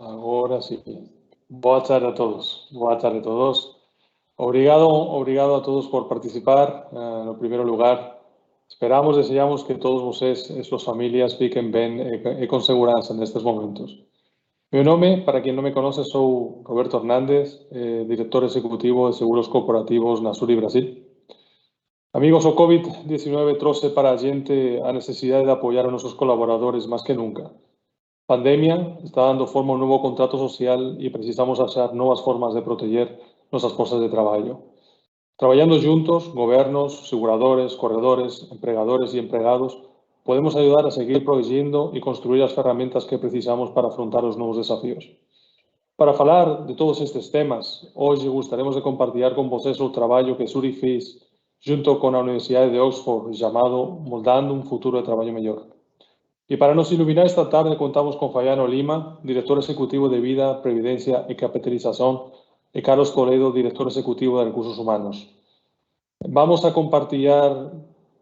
Agora sí. Boa tarde a todos. Boa tarde a todos. Obrigado a todos por participar. No primeiro lugar, esperamos, desejamos que todos vocês e suas famílias fiquem bem e com segurança nestes momentos. Meu nome, para quem não me conhece, sou Roberto Hernández, diretor executivo de seguros corporativos na Suri Brasil. Amigos, o COVID-19 trouxe para a gente a necessidade de apoiar a nossos colaboradores mais que nunca. Pandemia está dando forma a un nuevo contrato social y precisamos achar novas formas de proteger nosas postas de traballo. Traballando juntos, gobernos, seguradores, corredores, empregadores e empregados, podemos ayudar a seguir protegindo e construir as ferramentas que precisamos para afrontar os novos desafíos. Para falar de todos estes temas, hoxe gostaremos de compartilhar con vocês o traballo que Suri fez junto con a Universidade de Oxford chamado Moldando un futuro de traballo mellor. Y para nos iluminar esta tarde contamos con Fabiano Lima, director ejecutivo de Vida, Previdencia y Capitalización, y Carlos Toledo, director ejecutivo de Recursos Humanos. Vamos a compartir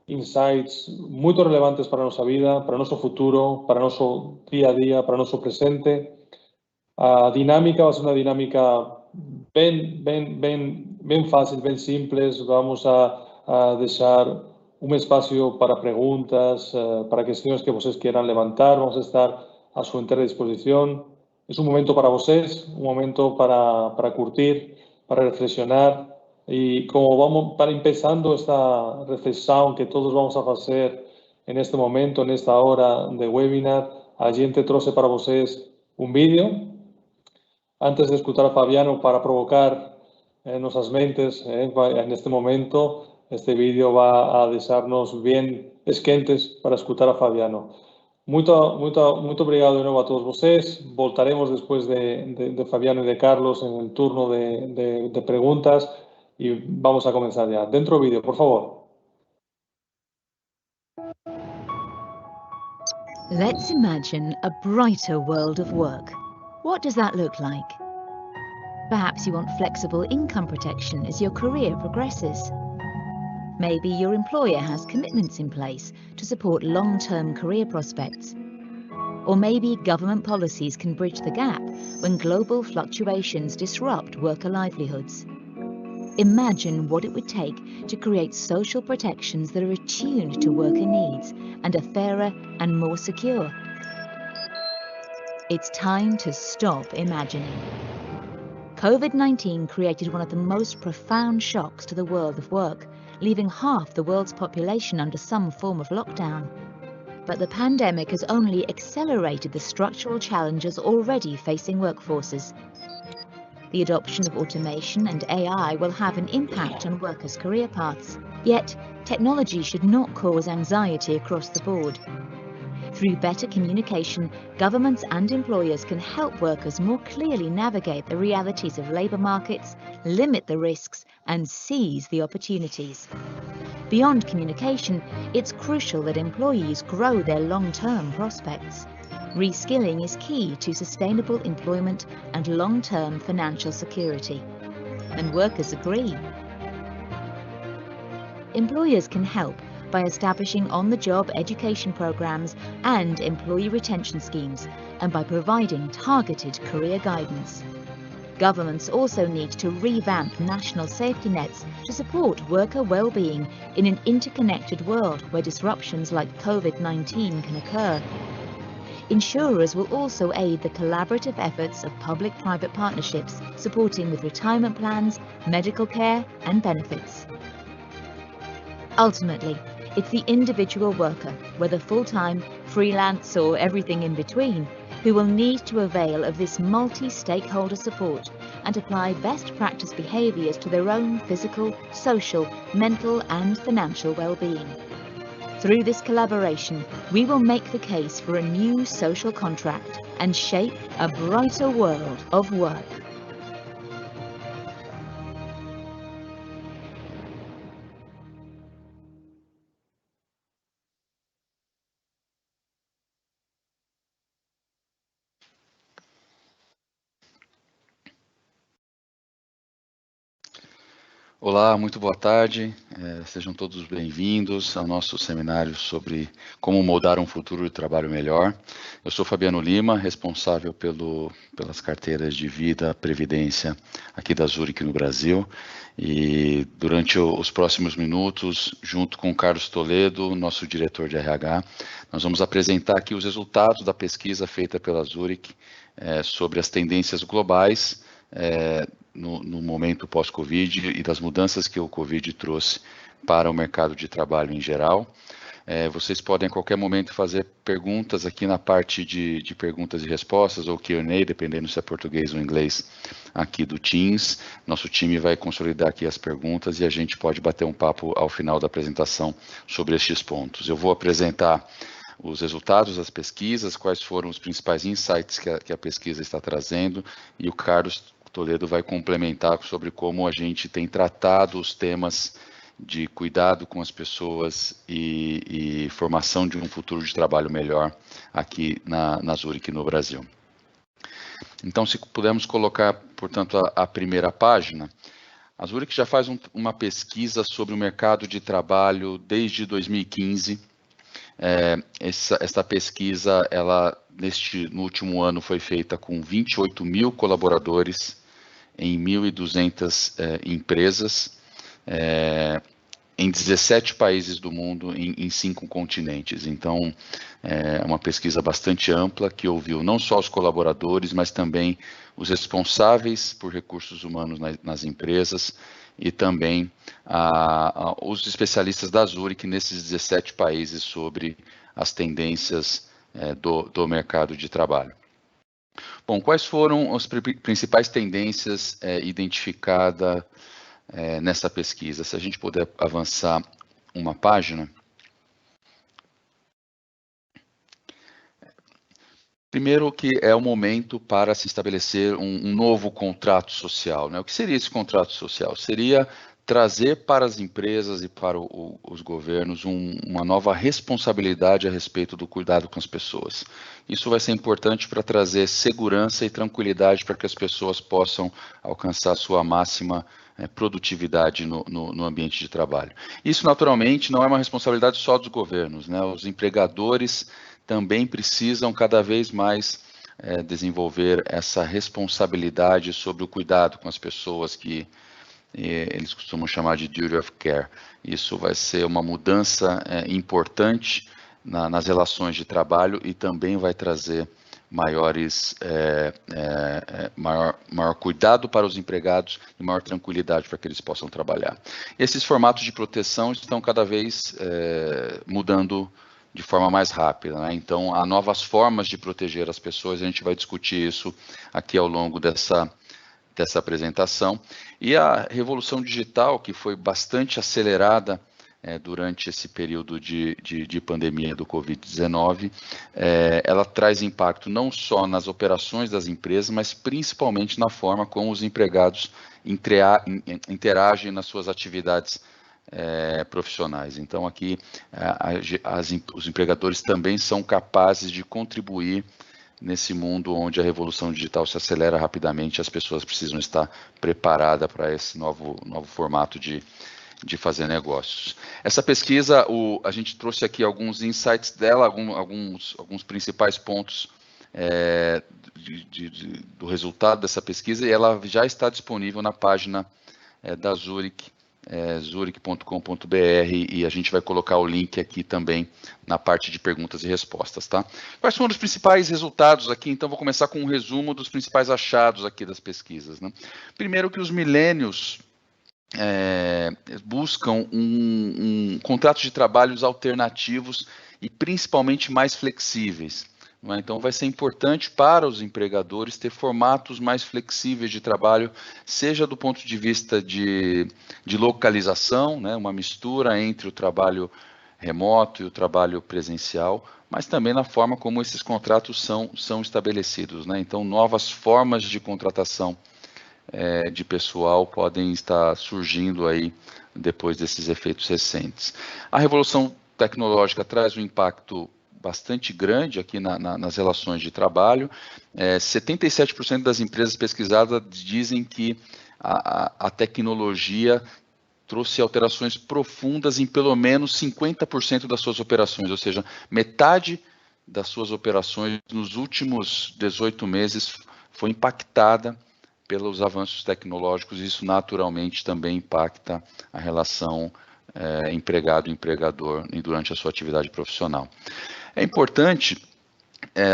insights muy relevantes para nuestra vida, para nuestro futuro, para nuestro día a día, para nuestro presente. A dinámica va a ser una dinámica bien fácil, bien simple. Vamos a dejar un espacio para preguntas, para cuestiones que vocês quieran levantar. Vamos a estar a su entera disposición. Es un momento para vocês, un momento para curtir, para reflexionar. Y como vamos para empezando esta reflexión que todos vamos a hacer en este momento, en esta hora de webinar, a gente trouxe para vocês un vídeo. Antes de escutar a Fabiano para provocar nuestras mentes en este momento, este vídeo va a deixar-nos bien esquentes para escutar a Fabiano. Muito obrigado de novo a todos vocês. Voltaremos después de Fabiano y de Carlos en el turno de preguntas y vamos a comenzar ya. Dentro vídeo, por favor. Let's imagine a brighter world of work. What does that look like? Perhaps you want flexible income protection as your career progresses. Maybe your employer has commitments in place to support long-term career prospects. Or maybe government policies can bridge the gap when global fluctuations disrupt worker livelihoods. Imagine what it would take to create social protections that are attuned to worker needs and are fairer and more secure. It's time to stop imagining. COVID-19 created one of the most profound shocks to the world of work, leaving half the world's population under some form of lockdown. But the pandemic has only accelerated the structural challenges already facing workforces. The adoption of automation and AI will have an impact on workers' career paths. Yet, technology should not cause anxiety across the board. Through better communication, governments and employers can help workers more clearly navigate the realities of labour markets, limit the risks, and seize the opportunities. Beyond communication, it's crucial that employees grow their long-term prospects. Reskilling is key to sustainable employment and long-term financial security. And workers agree. Employers can help by establishing on-the-job education programs and employee retention schemes, and by providing targeted career guidance. Governments also need to revamp national safety nets to support worker well-being in an interconnected world where disruptions like COVID-19 can occur. Insurers will also aid the collaborative efforts of public-private partnerships, supporting with retirement plans, medical care and benefits. Ultimately, it's the individual worker, whether full-time, freelance or everything in between, who will need to avail of this multi-stakeholder support and apply best practice behaviours to their own physical, social, mental and financial well-being. Through this collaboration, we will make the case for a new social contract and shape a brighter world of work. Olá, muito boa tarde. Sejam todos bem-vindos ao nosso seminário sobre como moldar um futuro de trabalho melhor. Eu sou Fabiano Lima, responsável pelas carteiras de vida, previdência aqui da Zurich no Brasil. E durante os próximos minutos, junto com o Carlos Toledo, nosso diretor de RH, nós vamos apresentar aqui os resultados da pesquisa feita pela Zurich sobre as tendências globais no momento pós-Covid e das mudanças que o Covid trouxe para o mercado de trabalho em geral. Vocês podem a qualquer momento fazer perguntas aqui na parte de perguntas e respostas ou Q&A, dependendo se é português ou inglês, aqui do Teams. Nosso time vai consolidar aqui as perguntas e a gente pode bater um papo ao final da apresentação sobre estes pontos. Eu vou apresentar os resultados das pesquisas, quais foram os principais insights que a pesquisa está trazendo, e o Carlos Toledo vai complementar sobre como a gente tem tratado os temas de cuidado com as pessoas e formação de um futuro de trabalho melhor aqui na Zurich, no Brasil. Então, se pudermos colocar, portanto, a primeira página, a Zurich já faz uma pesquisa sobre o mercado de trabalho desde 2015. Essa pesquisa, no último ano, foi feita com 28 mil colaboradores em 1.200 empresas, em 17 países do mundo, em 5 continentes. Então, é uma pesquisa bastante ampla, que ouviu não só os colaboradores, mas também os responsáveis por recursos humanos nas empresas, e também os especialistas da Zurich nesses 17 países sobre as tendências do mercado de trabalho. Bom, quais foram as principais tendências identificadas nessa pesquisa? Se a gente puder avançar uma página. Primeiro, que é o momento para se estabelecer um novo contrato social, né? O que seria esse contrato social? Seria trazer para as empresas e para os governos uma nova responsabilidade a respeito do cuidado com as pessoas. Isso vai ser importante para trazer segurança e tranquilidade para que as pessoas possam alcançar sua máxima produtividade no ambiente de trabalho. Isso, naturalmente, não é uma responsabilidade só dos governos, né? Os empregadores também precisam cada vez mais desenvolver essa responsabilidade sobre o cuidado com as pessoas que eles costumam chamar de duty of care. Isso vai ser uma mudança importante nas relações de trabalho e também vai trazer maior cuidado para os empregados e maior tranquilidade para que eles possam trabalhar. Esses formatos de proteção estão cada vez mudando de forma mais rápida, né? Então, há novas formas de proteger as pessoas, a gente vai discutir isso aqui ao longo dessa apresentação. E a revolução digital, que foi bastante acelerada durante esse período de pandemia do Covid-19, ela traz impacto não só nas operações das empresas, mas principalmente na forma como os empregados interagem nas suas atividades profissionais. Então, aqui, os empregadores também são capazes de contribuir nesse mundo onde a revolução digital se acelera rapidamente, as pessoas precisam estar preparadas para esse novo formato de fazer negócios. Essa pesquisa, a gente trouxe aqui alguns insights dela, alguns principais pontos do resultado dessa pesquisa, e ela já está disponível na página da Zurich, zurich.com.br, e a gente vai colocar o link aqui também na parte de perguntas e respostas, tá? Quais foram os principais resultados aqui? Então, vou começar com um resumo dos principais achados aqui das pesquisas, né? Primeiro, que os millennials buscam um contrato de trabalhos alternativos e principalmente mais flexíveis. Então, vai ser importante para os empregadores ter formatos mais flexíveis de trabalho, seja do ponto de vista de localização, né, uma mistura entre o trabalho remoto e o trabalho presencial, mas também na forma como esses contratos são estabelecidos, né? Então, novas formas de contratação de pessoal podem estar surgindo aí depois desses efeitos recentes. A revolução tecnológica traz um impacto bastante grande aqui nas relações de trabalho. 77% das empresas pesquisadas dizem que a tecnologia trouxe alterações profundas em pelo menos 50% das suas operações, ou seja, metade das suas operações nos últimos 18 meses foi impactada pelos avanços tecnológicos, e isso naturalmente também impacta a relação empregado-empregador durante a sua atividade profissional. É importante,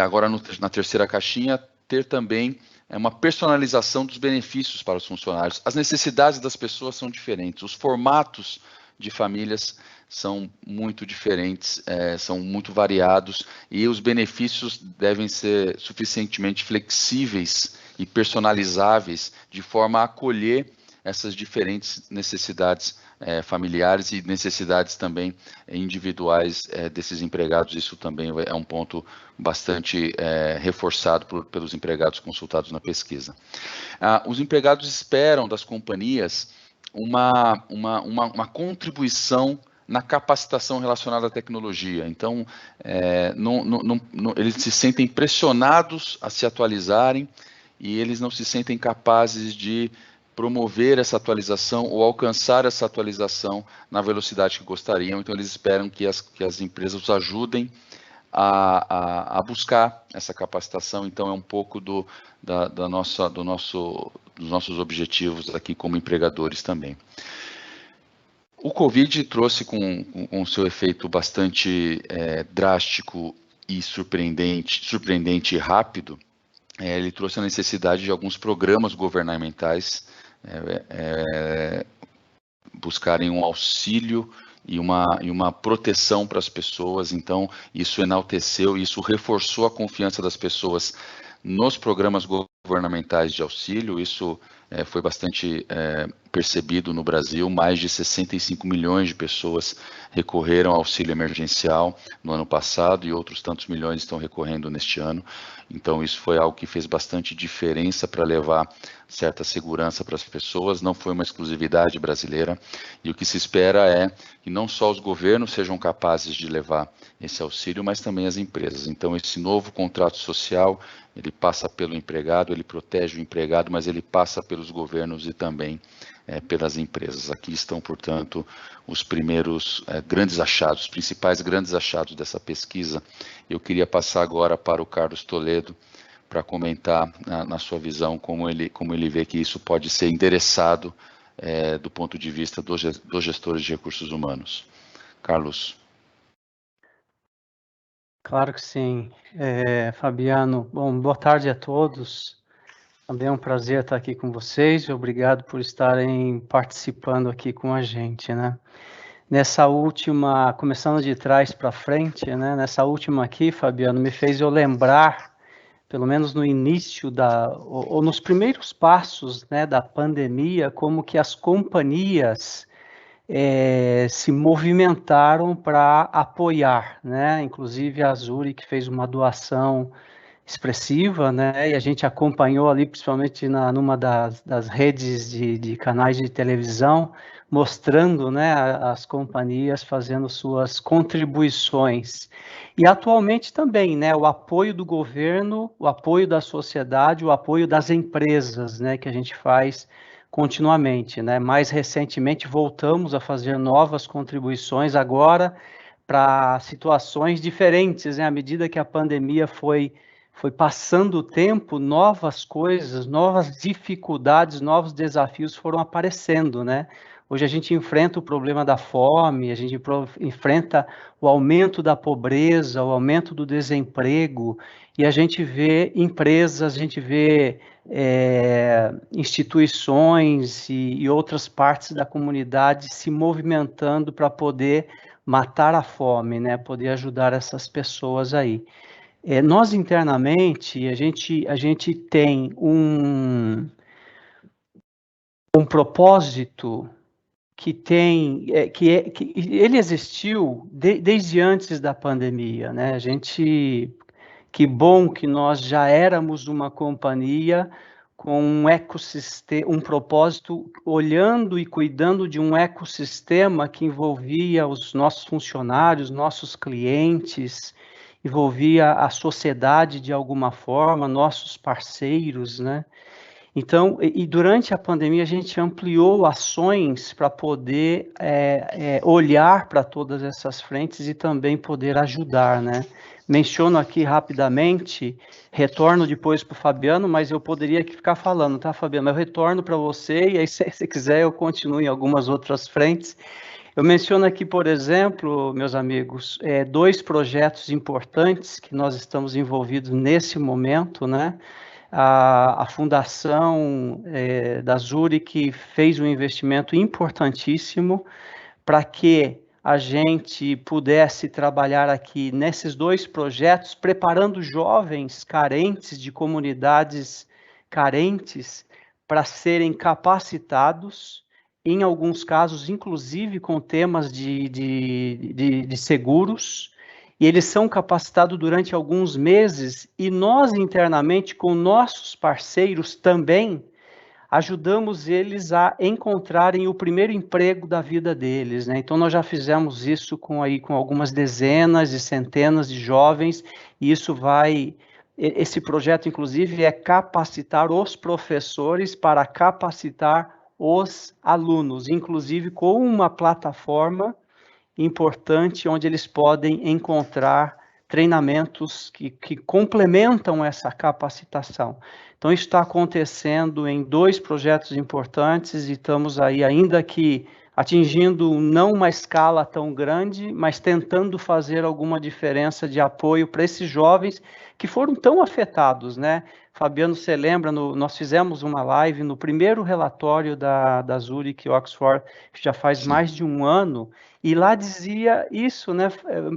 agora na terceira caixinha, ter também uma personalização dos benefícios para os funcionários. As necessidades das pessoas são diferentes, os formatos de famílias são muito diferentes, são muito variados, e os benefícios devem ser suficientemente flexíveis e personalizáveis de forma a acolher essas diferentes necessidades familiares e necessidades também individuais desses empregados. Isso também é um ponto bastante reforçado pelos empregados consultados na pesquisa. Os empregados esperam das companhias uma contribuição na capacitação relacionada à tecnologia. Então, eles se sentem pressionados a se atualizarem e eles não se sentem capazes de promover essa atualização ou alcançar essa atualização na velocidade que gostariam. Então, eles esperam que as empresas os ajudem a buscar essa capacitação. Então, é um pouco dos nossos objetivos aqui como empregadores também. O Covid trouxe com seu efeito bastante drástico e surpreendente e rápido, ele trouxe a necessidade de alguns programas governamentais buscarem um auxílio e uma proteção para as pessoas. Então, isso enalteceu, isso reforçou a confiança das pessoas nos programas governamentais de auxílio. Isso foi bastante percebido no Brasil. Mais de 65 milhões de pessoas recorreram ao auxílio emergencial no ano passado e outros tantos milhões estão recorrendo neste ano. Então, isso foi algo que fez bastante diferença para levar certa segurança para as pessoas. Não foi uma exclusividade brasileira, e o que se espera é que não só os governos sejam capazes de levar esse auxílio, mas também as empresas. Então, esse novo contrato social, ele passa pelo empregado, ele protege o empregado, mas ele passa pelos governos e também pelas empresas. Aqui estão, portanto, os primeiros grandes achados, os principais grandes achados dessa pesquisa. Eu queria passar agora para o Carlos Toledo para comentar, na sua visão, como ele vê que isso pode ser endereçado do ponto de vista dos gestores de recursos humanos. Carlos. Claro que sim. Fabiano, bom, boa tarde a todos. Também é um prazer estar aqui com vocês e obrigado por estarem participando aqui com a gente, né? Nessa última, começando de trás para frente, né? Nessa última aqui, Fabiano, me fez eu lembrar, pelo menos no início ou nos primeiros passos, né, da pandemia, como que as companhias se movimentaram para apoiar, né? Inclusive a Zurich fez uma doação expressiva, né? E a gente acompanhou ali, principalmente numa das redes de canais de televisão, mostrando, né, as companhias fazendo suas contribuições. E atualmente também, né, o apoio do governo, o apoio da sociedade, o apoio das empresas, né, que a gente faz continuamente, né? Mais recentemente voltamos a fazer novas contribuições agora para situações diferentes, né? À medida que a pandemia foi passando o tempo, novas coisas, novas dificuldades, novos desafios foram aparecendo, né? Hoje a gente enfrenta o problema da fome, a gente enfrenta o aumento da pobreza, o aumento do desemprego, e a gente vê empresas, a gente vê instituições e outras partes da comunidade se movimentando para poder matar a fome, né? Poder ajudar essas pessoas aí. Nós internamente, a gente tem um propósito que ele existiu desde antes da pandemia, né? Que bom que nós já éramos uma companhia com um ecossistema, um propósito, olhando e cuidando de um ecossistema que envolvia os nossos funcionários, nossos clientes, envolvia a sociedade de alguma forma, nossos parceiros, né? Então, e durante a pandemia, a gente ampliou ações para poder olhar para todas essas frentes e também poder ajudar, né? Menciono aqui rapidamente, retorno depois para o Fabiano, mas eu poderia aqui ficar falando, tá, Fabiano? Eu retorno para você e aí, se você quiser, eu continuo em algumas outras frentes. Eu menciono aqui, por exemplo, meus amigos, 2 projetos importantes que nós estamos envolvidos nesse momento, né? A fundação da Zurich fez um investimento importantíssimo para que a gente pudesse trabalhar aqui nesses 2 projetos, preparando jovens carentes de comunidades carentes para serem capacitados, em alguns casos, inclusive com temas de seguros, e eles são capacitados durante alguns meses, e nós internamente, com nossos parceiros também, ajudamos eles a encontrarem o primeiro emprego da vida deles, né? Então, nós já fizemos isso com algumas dezenas e centenas de jovens, e esse projeto, inclusive, é capacitar os professores para capacitar os alunos, inclusive com uma plataforma importante onde eles podem encontrar treinamentos que complementam essa capacitação. Então, isso está acontecendo em 2 projetos importantes e estamos aí, ainda que atingindo não uma escala tão grande, mas tentando fazer alguma diferença de apoio para esses jovens que foram tão afetados, né? Fabiano, você lembra, nós fizemos uma live no primeiro relatório da Zurich Oxford, que já faz mais de um ano, e lá dizia isso, né?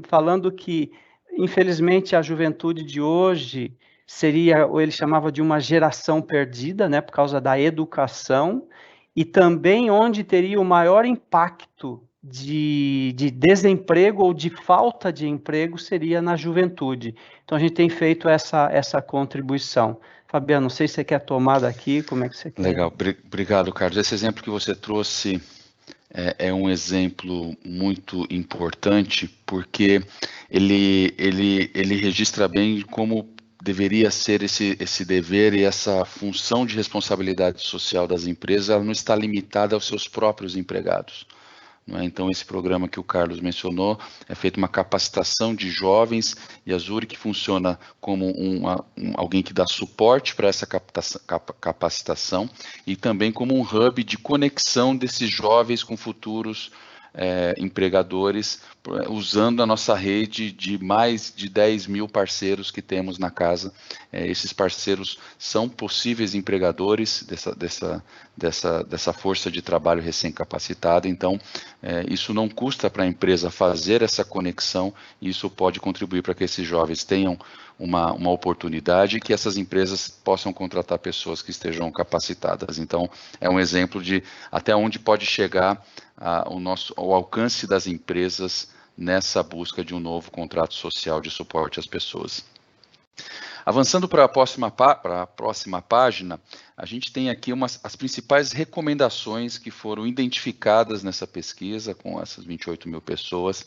Falando que, infelizmente, a juventude de hoje seria, ou ele chamava de uma geração perdida, né, por causa da educação, e também onde teria o maior impacto de desemprego ou de falta de emprego seria na juventude. Então, a gente tem feito essa contribuição. Fabiano, não sei se você quer tomar daqui, como é que você quer? Legal, obrigado, Carlos. Esse exemplo que você trouxe é um exemplo muito importante, porque ele registra bem como deveria ser esse dever e essa função de responsabilidade social das empresas, ela não está limitada aos seus próprios empregados. Não é? Então, esse programa que o Carlos mencionou, é feita uma capacitação de jovens, e a Zurich funciona como alguém que dá suporte para essa capacitação, e também como um hub de conexão desses jovens com futuros empregadores, usando a nossa rede de mais de 10 mil parceiros que temos na casa. Esses parceiros são possíveis empregadores dessa força de trabalho recém-capacitada, então isso não custa para a empresa fazer essa conexão, e isso pode contribuir para que esses jovens tenham uma oportunidade e que essas empresas possam contratar pessoas que estejam capacitadas. Então, é um exemplo de até onde pode chegar o alcance das empresas nessa busca de um novo contrato social de suporte às pessoas. Avançando para a próxima página, a gente tem aqui as principais recomendações que foram identificadas nessa pesquisa com essas 28 mil pessoas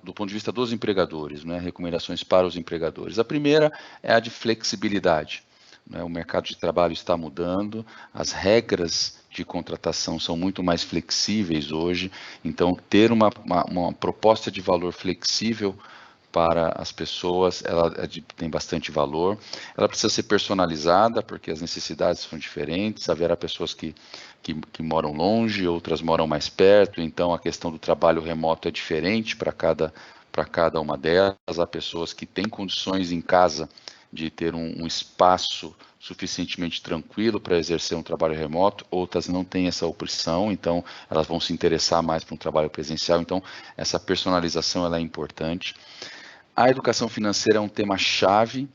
do ponto de vista dos empregadores, né, recomendações para os empregadores. A primeira é a de flexibilidade. Né, o mercado de trabalho está mudando, as regras de contratação são muito mais flexíveis hoje, então ter uma proposta de valor flexível para as pessoas, ela tem bastante valor. Ela precisa ser personalizada, porque as necessidades são diferentes. Haverá pessoas que moram longe, outras moram mais perto, então a questão do trabalho remoto é diferente para cada uma delas. Há pessoas que têm condições em casa de ter um espaço suficientemente tranquilo para exercer um trabalho remoto, outras não têm essa opção, então elas vão se interessar mais para um trabalho presencial, então essa personalização ela é importante. A educação financeira é um tema-chave,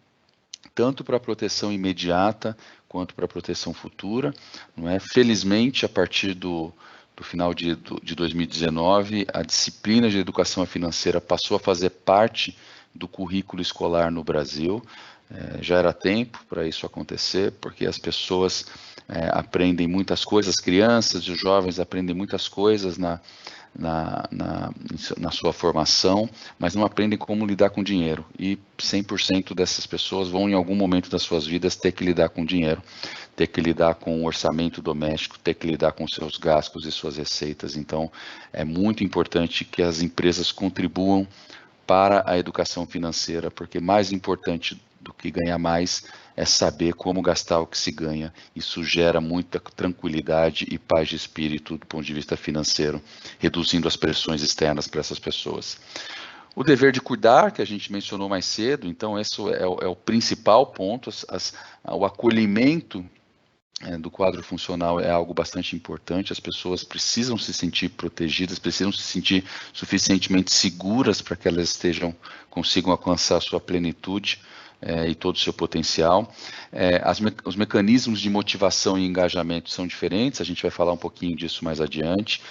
tanto para a proteção imediata quanto para a proteção futura. Não é? Felizmente, a partir do final de 2019, a disciplina de educação financeira passou a fazer parte do currículo escolar no Brasil. Já era tempo para isso acontecer, porque as pessoas aprendem muitas coisas, as crianças e os jovens aprendem muitas coisas na sua formação, mas não aprendem como lidar com dinheiro. E 100% dessas pessoas vão, em algum momento das suas vidas, ter que lidar com dinheiro, ter que lidar com o orçamento doméstico, ter que lidar com seus gastos e suas receitas. Então, é muito importante que as empresas contribuam para a educação financeira, porque mais importante do que ganhar mais é saber como gastar o que se ganha. Isso gera muita tranquilidade e paz de espírito do ponto de vista financeiro, reduzindo as pressões externas para essas pessoas. O dever de cuidar, que a gente mencionou mais cedo, então esse é o principal ponto, o acolhimento do quadro funcional é algo bastante importante. As pessoas precisam se sentir protegidas, precisam se sentir suficientemente seguras para que elas consigam alcançar a sua plenitude e todo o seu potencial. Os mecanismos de motivação e engajamento são diferentes, a gente vai falar um pouquinho disso mais adiante.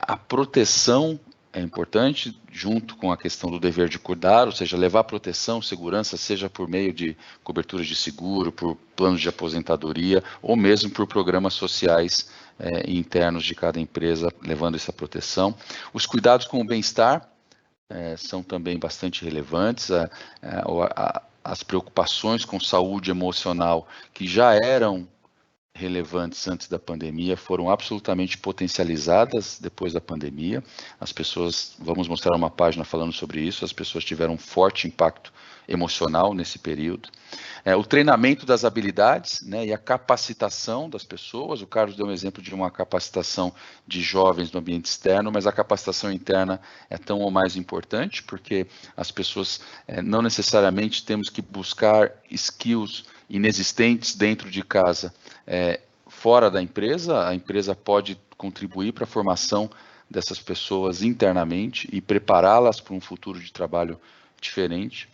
A proteção é importante, junto com a questão do dever de cuidar, ou seja, levar proteção, segurança, seja por meio de coberturas de seguro, por planos de aposentadoria, ou mesmo por programas sociais internos de cada empresa, levando essa proteção. Os cuidados com o bem-estar são também bastante relevantes. As preocupações com saúde emocional, que já eram relevantes antes da pandemia, foram absolutamente potencializadas depois da pandemia. As pessoas, vamos mostrar uma página falando sobre isso, as pessoas tiveram um forte impacto emocional nesse período. O treinamento das habilidades, né, e a capacitação das pessoas. O Carlos deu um exemplo de uma capacitação de jovens no ambiente externo, mas a capacitação interna é tão ou mais importante, porque as pessoas não necessariamente temos que buscar skills inexistentes dentro de casa, fora da empresa. A empresa pode contribuir para a formação dessas pessoas internamente e prepará-las para um futuro de trabalho diferente.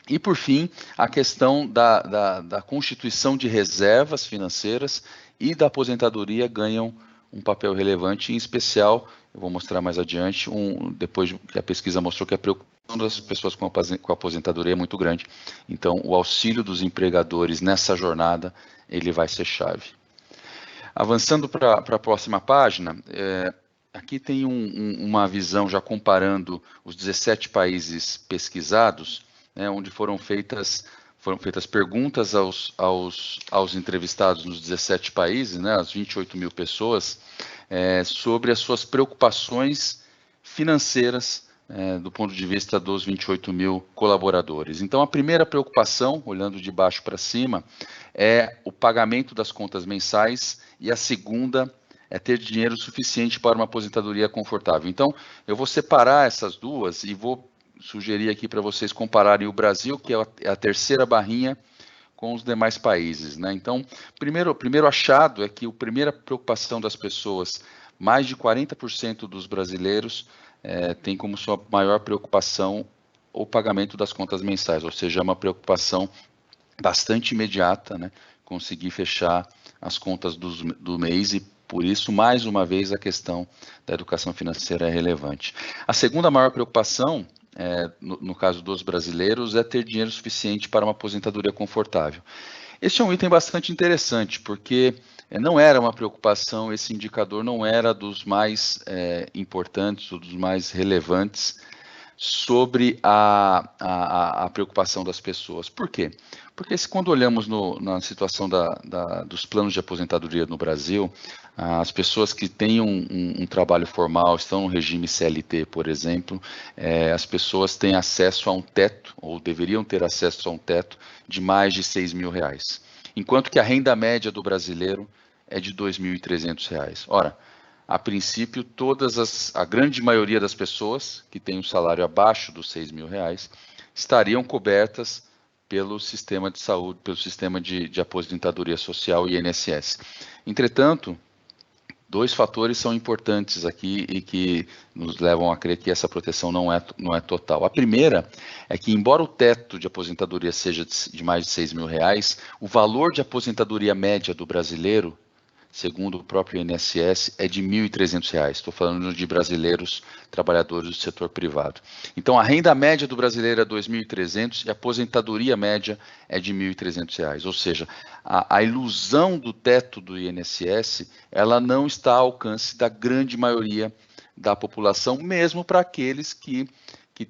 E, por fim, a questão da constituição de reservas financeiras e da aposentadoria ganham um papel relevante, em especial, eu vou mostrar mais adiante, depois que a pesquisa mostrou que a preocupação das pessoas com a aposentadoria é muito grande. Então, o auxílio dos empregadores nessa jornada, ele vai ser chave. Avançando para a próxima página, aqui tem uma visão já comparando os 17 países pesquisados, onde foram feitas perguntas aos entrevistados nos 17 países, né, as 28 mil pessoas, sobre as suas preocupações financeiras do ponto de vista dos 28 mil colaboradores. Então, a primeira preocupação, olhando de baixo para cima, é o pagamento das contas mensais, e a segunda é ter dinheiro suficiente para uma aposentadoria confortável. Então, eu vou separar essas duas e vou sugerir aqui para vocês compararem o Brasil, que é a terceira barrinha, com os demais países, né? Então, o primeiro achado é que a primeira preocupação das pessoas, mais de 40% dos brasileiros tem como sua maior preocupação o pagamento das contas mensais, ou seja, é uma preocupação bastante imediata, né? Conseguir fechar as contas do mês, e por isso, mais uma vez, a questão da educação financeira é relevante. A segunda maior preocupação, no caso dos brasileiros, é ter dinheiro suficiente para uma aposentadoria confortável. Esse é um item bastante interessante, porque não era uma preocupação, esse indicador não era dos mais importantes ou dos mais relevantes sobre a preocupação das pessoas. Por quê? Porque quando olhamos na situação dos planos de aposentadoria no Brasil, as pessoas que têm um trabalho formal, estão no regime CLT, por exemplo, as pessoas têm acesso a um teto, ou deveriam ter acesso a um teto, de mais de R$6 mil, enquanto que a renda média do brasileiro é de R$2.300. Ora, a princípio, a grande maioria das pessoas que têm um salário abaixo dos R$6 mil estariam cobertas pelo sistema de saúde, pelo sistema de aposentadoria social e INSS. Entretanto, dois fatores são importantes aqui e que nos levam a crer que essa proteção não é total. A primeira é que, embora o teto de aposentadoria seja de mais de R$6 mil, o valor de aposentadoria média do brasileiro, segundo o próprio INSS, é de R$1.300. Estou falando de brasileiros trabalhadores do setor privado. Então, a renda média do brasileiro é R$2.300 e a aposentadoria média é de R$1.300. Ou seja, a ilusão do teto do INSS, ela não está ao alcance da grande maioria da população, mesmo para aqueles que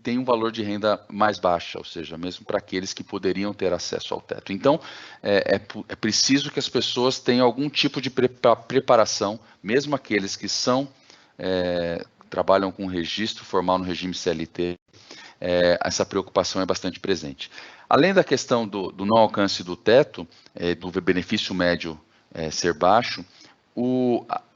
têm um valor de renda mais baixa, ou seja, mesmo para aqueles que poderiam ter acesso ao teto. Então, é preciso que as pessoas tenham algum tipo de preparação, mesmo aqueles que trabalham com registro formal no regime CLT, essa preocupação é bastante presente. Além da questão do não alcance do teto, do benefício médio ser baixo,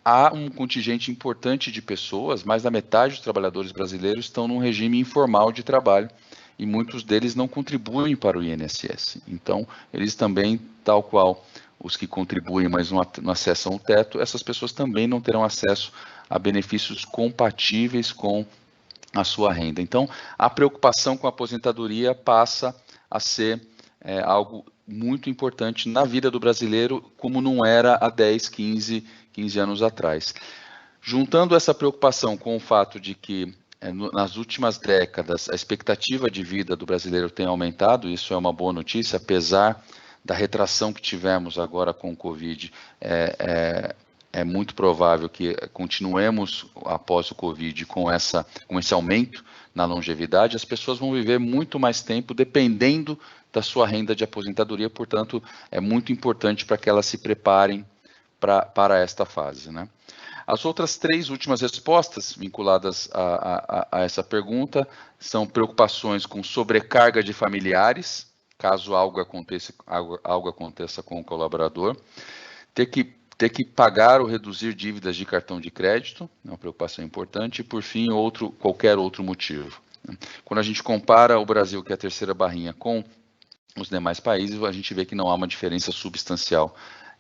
há um contingente importante de pessoas, mais da metade dos trabalhadores brasileiros estão num regime informal de trabalho e muitos deles não contribuem para o INSS. Então, eles também, tal qual os que contribuem, mas não acessam o teto, essas pessoas também não terão acesso a benefícios compatíveis com a sua renda. Então, a preocupação com a aposentadoria passa a ser algo muito importante na vida do brasileiro, como não era há 10, 15 anos atrás. Juntando essa preocupação com o fato de que nas últimas décadas a expectativa de vida do brasileiro tem aumentado, isso é uma boa notícia, apesar da retração que tivemos agora com o Covid, é muito provável que continuemos após o Covid com esse aumento na longevidade, as pessoas vão viver muito mais tempo dependendo da sua renda de aposentadoria, portanto, é muito importante para que elas se preparem para esta fase, né? As outras 3 últimas respostas vinculadas a essa pergunta são preocupações com sobrecarga de familiares, caso algo aconteça com o colaborador, ter que pagar ou reduzir dívidas de cartão de crédito, é uma preocupação importante, e por fim, qualquer outro motivo. Quando a gente compara o Brasil, que é a terceira barrinha, com os demais países, a gente vê que não há uma diferença substancial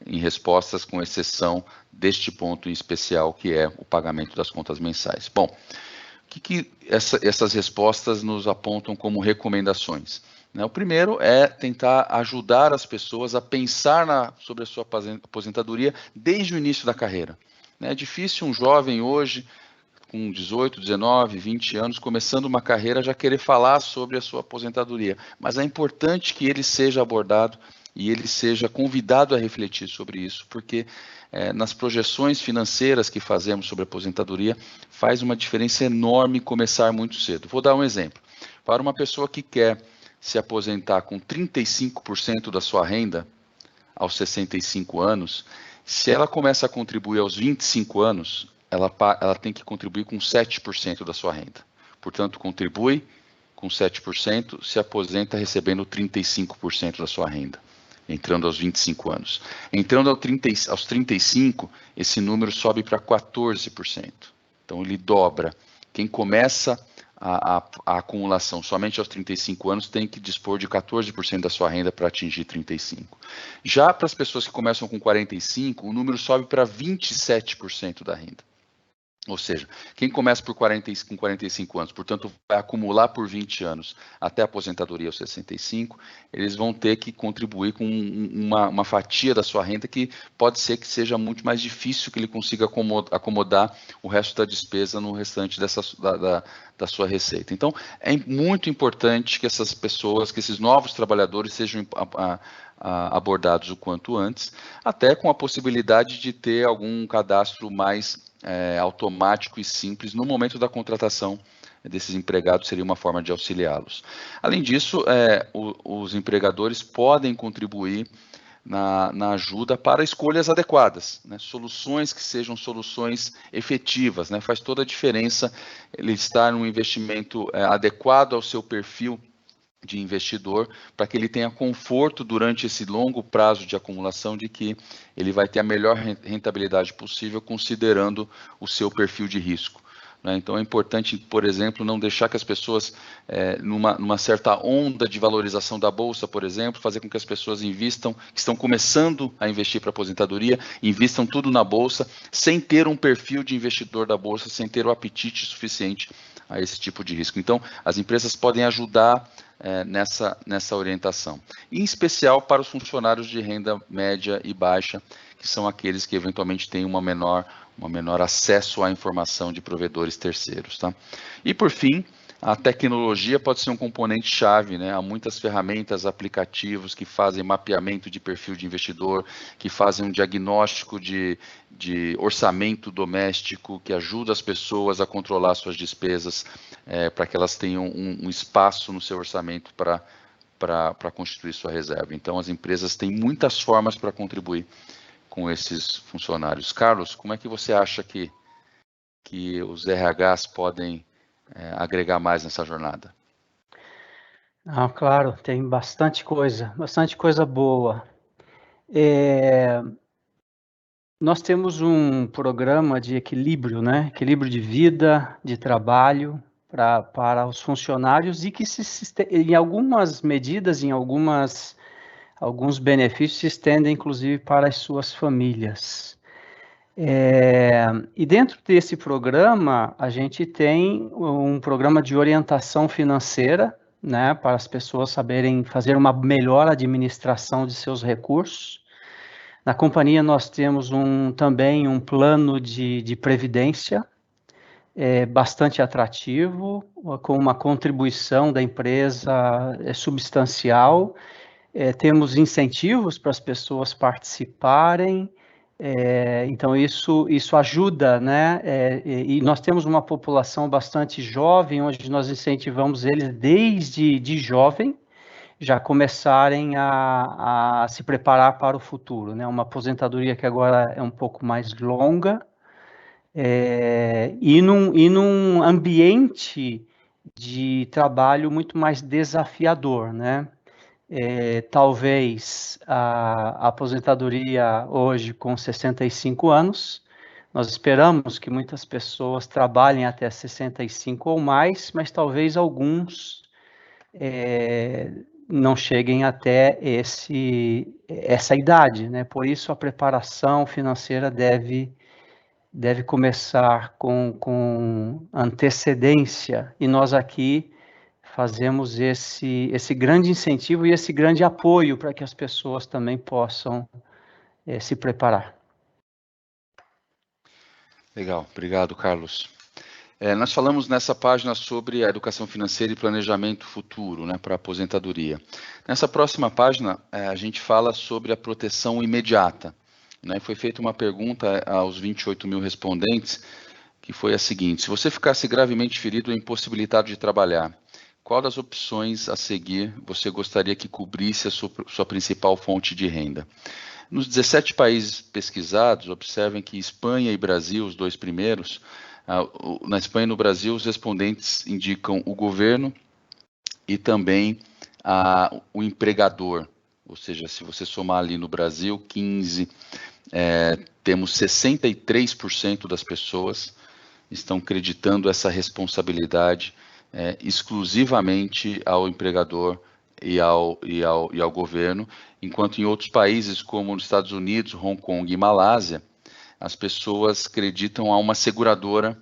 em respostas, com exceção deste ponto em especial, que é o pagamento das contas mensais. Bom, o que essas respostas nos apontam como recomendações? O primeiro é tentar ajudar as pessoas a pensar sobre a sua aposentadoria desde o início da carreira. É difícil um jovem hoje, com 18, 19, 20 anos, começando uma carreira, já querer falar sobre a sua aposentadoria. Mas é importante que ele seja abordado e ele seja convidado a refletir sobre isso, porque nas projeções financeiras que fazemos sobre a aposentadoria, faz uma diferença enorme começar muito cedo. Vou dar um exemplo. Para uma pessoa que quer se aposentar com 35% da sua renda aos 65 anos, se ela começa a contribuir aos 25 anos, ela tem que contribuir com 7% da sua renda. Portanto, contribui com 7%, se aposenta recebendo 35% da sua renda, entrando aos 25 anos. Entrando aos 35, esse número sobe para 14%. Então, ele dobra. Quem começa a acumulação somente aos 35 anos tem que dispor de 14% da sua renda para atingir 35. Já para as pessoas que começam com 45, o número sobe para 27% da renda. Ou seja, quem começa com 45 anos, portanto, vai acumular por 20 anos até a aposentadoria aos 65, eles vão ter que contribuir com uma fatia da sua renda que pode ser que seja muito mais difícil que ele consiga acomodar o resto da despesa no restante da sua receita. Então, é muito importante que essas pessoas, que esses novos trabalhadores sejam abordados o quanto antes, até com a possibilidade de ter algum cadastro mais automático e simples no momento da contratação desses empregados, seria uma forma de auxiliá-los. Além disso, os empregadores podem contribuir na ajuda para escolhas adequadas, né? Soluções que sejam soluções efetivas, né? Faz toda a diferença ele estar num investimento adequado ao seu perfil de investidor, para que ele tenha conforto durante esse longo prazo de acumulação de que ele vai ter a melhor rentabilidade possível, considerando o seu perfil de risco. Então é importante, por exemplo, não deixar que as pessoas, numa certa onda de valorização da Bolsa, por exemplo, fazer com que as pessoas invistam, que estão começando a investir para a aposentadoria, invistam tudo na Bolsa, sem ter um perfil de investidor da Bolsa, sem ter o apetite suficiente a esse tipo de risco. Então, as empresas podem ajudar nessa orientação. Em especial para os funcionários de renda média e baixa, que são aqueles que eventualmente têm uma menor acesso à informação de provedores terceiros. Tá? E por fim, a tecnologia pode ser um componente chave, né? Há muitas ferramentas, aplicativos que fazem mapeamento de perfil de investidor, que fazem um diagnóstico de orçamento doméstico, que ajuda as pessoas a controlar suas despesas, para que elas tenham um espaço no seu orçamento para constituir sua reserva. Então, as empresas têm muitas formas para contribuir com esses funcionários. Carlos, como é que você acha que os RHs podem agregar mais nessa jornada? Claro, tem bastante coisa boa. Nós temos um programa de equilíbrio, né? Equilíbrio de vida, de trabalho para os funcionários e que em algumas medidas, alguns benefícios se estendem inclusive para as suas famílias. E dentro desse programa, a gente tem um programa de orientação financeira, né, para as pessoas saberem fazer uma melhor administração de seus recursos. Na companhia, nós temos também um plano de previdência bastante atrativo, com uma contribuição da empresa substancial. Temos incentivos para as pessoas participarem. Então, isso ajuda, né? E nós temos uma população bastante jovem, onde nós incentivamos eles desde jovem, já começarem a se preparar para o futuro, né? Uma aposentadoria que agora é um pouco mais longa, e num ambiente de trabalho muito mais desafiador, né? Talvez a aposentadoria hoje com 65 anos, nós esperamos que muitas pessoas trabalhem até 65 ou mais, mas talvez alguns não cheguem até essa idade, né? Por isso a preparação financeira deve começar com antecedência, e nós aqui fazemos esse grande incentivo e esse grande apoio para que as pessoas também possam se preparar. Legal, obrigado, Carlos. Nós falamos nessa página sobre a educação financeira e planejamento futuro, né, para a aposentadoria. Nessa próxima página, a gente fala sobre a proteção imediata. Né? Foi feita uma pergunta aos 28 mil respondentes, que foi a seguinte: se você ficasse gravemente ferido ou impossibilitado de trabalhar, qual das opções a seguir você gostaria que cobrisse a sua principal fonte de renda? Nos 17 países pesquisados, observem que Espanha e Brasil, os dois primeiros, na Espanha e no Brasil, os respondentes indicam o governo e também o empregador. Ou seja, se você somar ali no Brasil, 15, temos 63% das pessoas estão acreditando essa responsabilidade exclusivamente ao empregador e ao governo, enquanto em outros países, como nos Estados Unidos, Hong Kong e Malásia, as pessoas acreditam a uma seguradora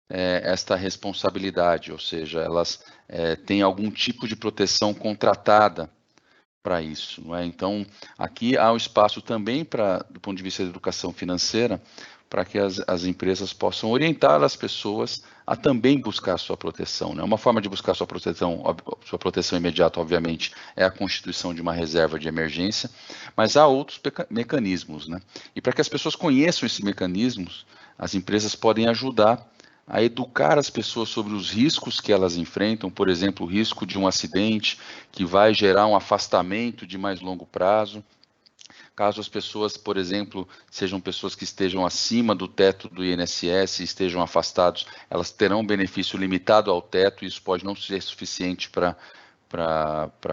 esta responsabilidade, ou seja, elas têm algum tipo de proteção contratada para isso. Não é? Então, aqui há um espaço também, do ponto de vista da educação financeira, para que as empresas possam orientar as pessoas a também buscar sua proteção. Né? Uma forma de buscar sua proteção imediata, obviamente, é a constituição de uma reserva de emergência, mas há outros mecanismos. Né? E para que as pessoas conheçam esses mecanismos, as empresas podem ajudar a educar as pessoas sobre os riscos que elas enfrentam, por exemplo, o risco de um acidente que vai gerar um afastamento de mais longo prazo. Caso as pessoas, por exemplo, sejam pessoas que estejam acima do teto do INSS e estejam afastados, elas terão um benefício limitado ao teto, e isso pode não ser suficiente para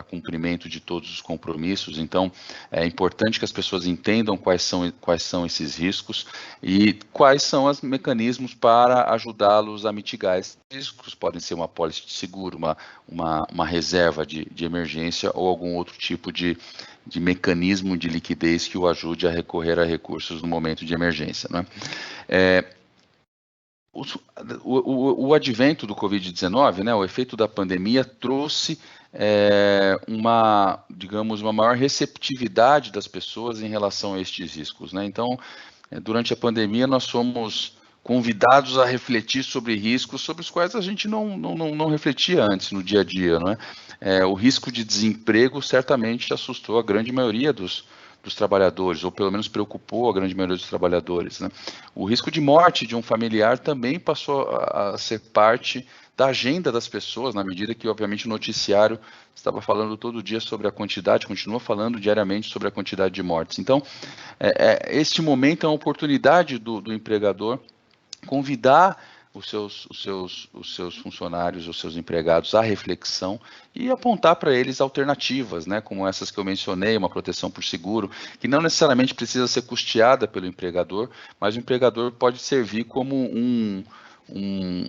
cumprimento de todos os compromissos. Então, é importante que as pessoas entendam quais são esses riscos e quais são os mecanismos para ajudá-los a mitigar esses riscos. Podem ser uma pólice de seguro, uma reserva de emergência ou algum outro tipo de mecanismo de liquidez que o ajude a recorrer a recursos no momento de emergência. Né? O advento do Covid-19, né, o efeito da pandemia, trouxe uma maior receptividade das pessoas em relação a estes riscos. Né? Então, durante a pandemia, nós fomos convidados a refletir sobre riscos sobre os quais a gente não refletia antes no dia a dia, não é? O risco de desemprego certamente assustou a grande maioria dos trabalhadores, ou pelo menos preocupou a grande maioria dos trabalhadores, né? O risco de morte de um familiar também passou a ser parte da agenda das pessoas, na medida que, obviamente, o noticiário estava falando todo dia sobre a quantidade, continua falando diariamente sobre a quantidade de mortes. Então, este momento é uma oportunidade do empregador convidar os seus funcionários, os seus empregados à reflexão e apontar para eles alternativas, né, como essas que eu mencionei, uma proteção por seguro, que não necessariamente precisa ser custeada pelo empregador, mas o empregador pode servir como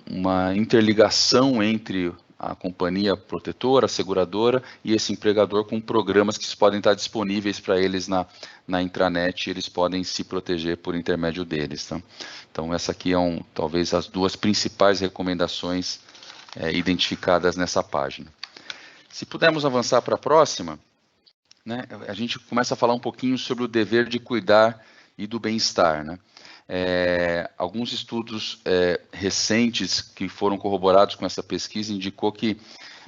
uma interligação entre a companhia protetora, a seguradora e esse empregador, com programas que podem estar disponíveis para eles na intranet, e eles podem se proteger por intermédio deles. Tá? Então, essa aqui talvez as duas principais recomendações identificadas nessa página. Se pudermos avançar para a próxima, né, a gente começa a falar um pouquinho sobre o dever de cuidar e do bem-estar, né? Alguns estudos recentes que foram corroborados com essa pesquisa indicou que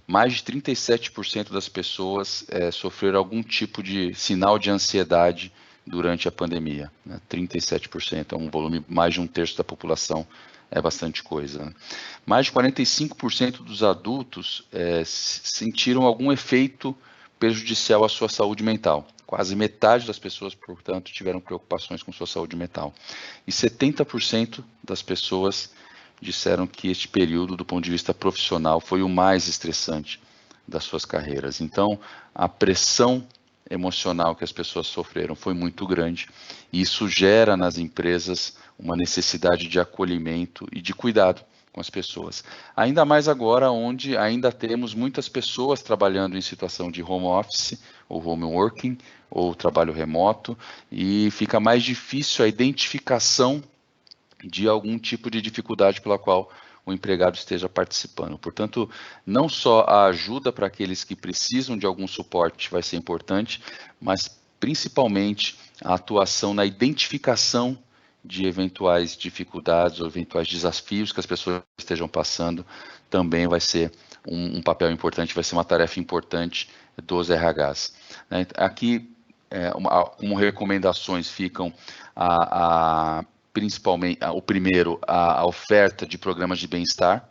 mais de 37% das pessoas sofreram algum tipo de sinal de ansiedade durante a pandemia, né? 37%, é um volume, mais de um terço da população, é bastante coisa, né? Mais de 45% dos adultos sentiram algum efeito prejudicial à sua saúde mental. Quase metade das pessoas, portanto, tiveram preocupações com sua saúde mental. E 70% das pessoas disseram que este período, do ponto de vista profissional, foi o mais estressante das suas carreiras. Então, a pressão emocional que as pessoas sofreram foi muito grande, e isso gera nas empresas uma necessidade de acolhimento e de cuidado com as pessoas. Ainda mais agora, onde ainda temos muitas pessoas trabalhando em situação de home office, ou home working, ou trabalho remoto, e fica mais difícil a identificação de algum tipo de dificuldade pela qual o empregado esteja participando. Portanto, não só a ajuda para aqueles que precisam de algum suporte vai ser importante, mas principalmente a atuação na identificação de eventuais dificuldades ou eventuais desafios que as pessoas estejam passando também vai ser um papel importante, vai ser uma tarefa importante dos RHs. Aqui, como recomendações ficam principalmente, o primeiro, a oferta de programas de bem-estar,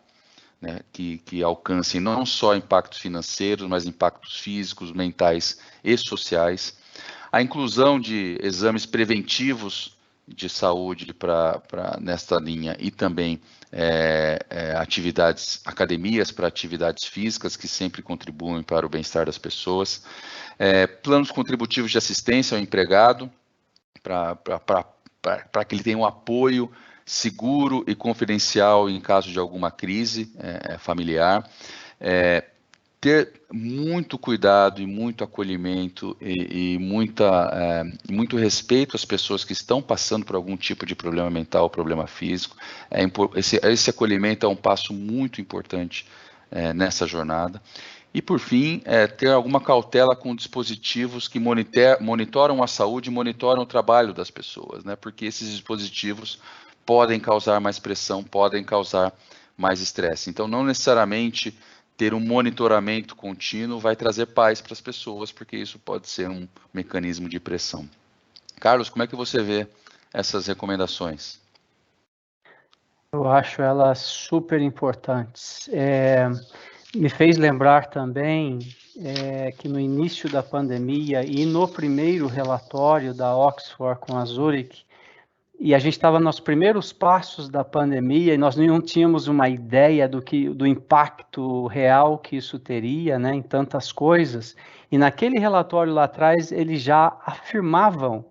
né, que alcancem não só impactos financeiros, mas impactos físicos, mentais e sociais. A inclusão de exames preventivos de saúde nesta linha, e também academias para atividades físicas, que sempre contribuem para o bem-estar das pessoas. Planos contributivos de assistência ao empregado, para que ele tenha um apoio seguro e confidencial em caso de alguma crise familiar. Ter muito cuidado e muito acolhimento e muito respeito às pessoas que estão passando por algum tipo de problema mental, problema físico. Esse acolhimento é um passo muito importante nessa jornada. E, por fim, ter alguma cautela com dispositivos que monitoram a saúde e monitoram o trabalho das pessoas, né? Porque esses dispositivos podem causar mais pressão, podem causar mais estresse. Então, não necessariamente ter um monitoramento contínuo vai trazer paz para as pessoas, porque isso pode ser um mecanismo de pressão. Carlos, como é que você vê essas recomendações? Eu acho elas super importantes. Me fez lembrar também que no início da pandemia e no primeiro relatório da Oxford com a Zurich, e a gente estava nos primeiros passos da pandemia e nós não tínhamos uma ideia do impacto real que isso teria, né, em tantas coisas. E naquele relatório lá atrás, eles já afirmavam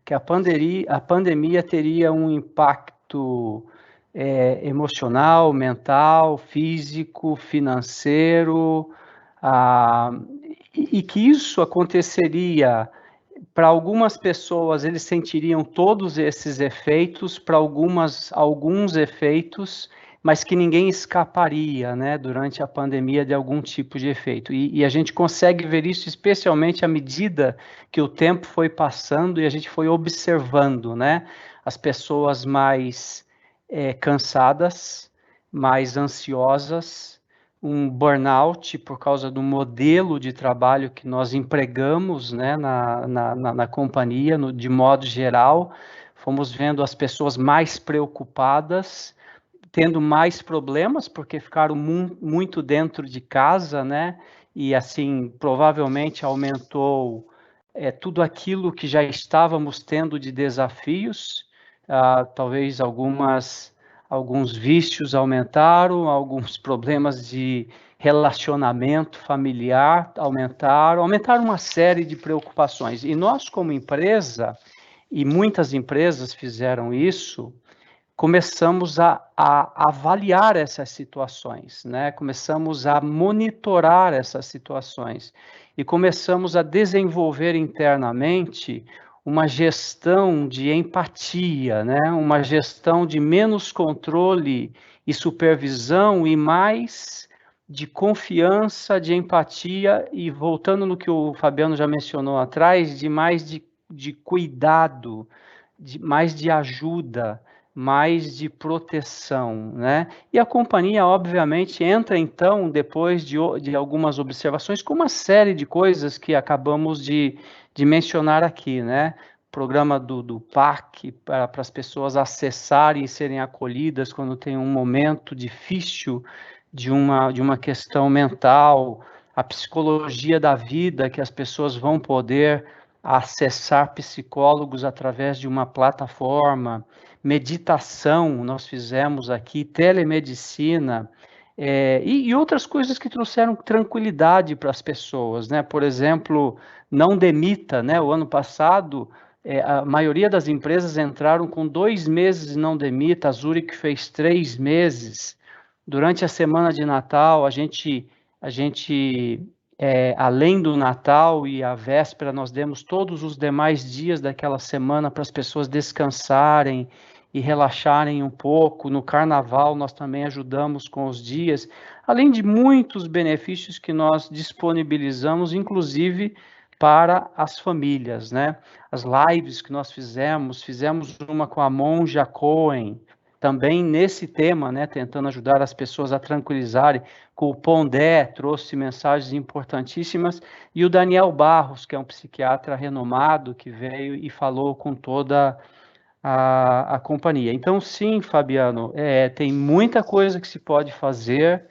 que a pandemia teria um impacto emocional, mental, físico, financeiro, e que isso aconteceria. Para algumas pessoas, eles sentiriam todos esses efeitos, para alguns efeitos, mas que ninguém escaparia, né, durante a pandemia de algum tipo de efeito. E a gente consegue ver isso especialmente à medida que o tempo foi passando e a gente foi observando, né, as pessoas mais cansadas, mais ansiosas, um burnout por causa do modelo de trabalho que nós empregamos, né, na companhia, de modo geral. Fomos vendo as pessoas mais preocupadas, tendo mais problemas, porque ficaram muito dentro de casa, né? E assim, provavelmente aumentou tudo aquilo que já estávamos tendo de desafios. Talvez alguns vícios aumentaram, alguns problemas de relacionamento familiar aumentaram uma série de preocupações. E nós, como empresa, e muitas empresas fizeram isso, começamos a avaliar essas situações, né? Começamos a monitorar essas situações e começamos a desenvolver internamente uma gestão de empatia, né? Uma gestão de menos controle e supervisão e mais de confiança, de empatia e, voltando no que o Fabiano já mencionou atrás, de mais de cuidado, mais de ajuda, mais de proteção, né? E a companhia, obviamente, entra, então, depois de algumas observações, com uma série de coisas que acabamos de mencionar aqui, né? Programa do PAC, para as pessoas acessarem e serem acolhidas quando tem um momento difícil de uma questão mental, a psicologia da vida, que as pessoas vão poder acessar psicólogos através de uma plataforma, meditação, nós fizemos aqui, telemedicina, e outras coisas que trouxeram tranquilidade para as pessoas, né? Por exemplo, não demita, né? O ano passado, a maioria das empresas entraram com 2 meses de não demita, a Zurich fez 3 meses. Durante a semana de Natal, a gente além do Natal e a véspera, nós demos todos os demais dias daquela semana para as pessoas descansarem e relaxarem um pouco. No Carnaval, nós também ajudamos com os dias, além de muitos benefícios que nós disponibilizamos, inclusive para as famílias, né? As lives que nós fizemos uma com a Monja Cohen, também nesse tema, né, tentando ajudar as pessoas a tranquilizarem. Com o Pondé trouxe mensagens importantíssimas, e o Daniel Barros, que é um psiquiatra renomado, que veio e falou com toda a companhia. Então, sim, Fabiano, tem muita coisa que se pode fazer,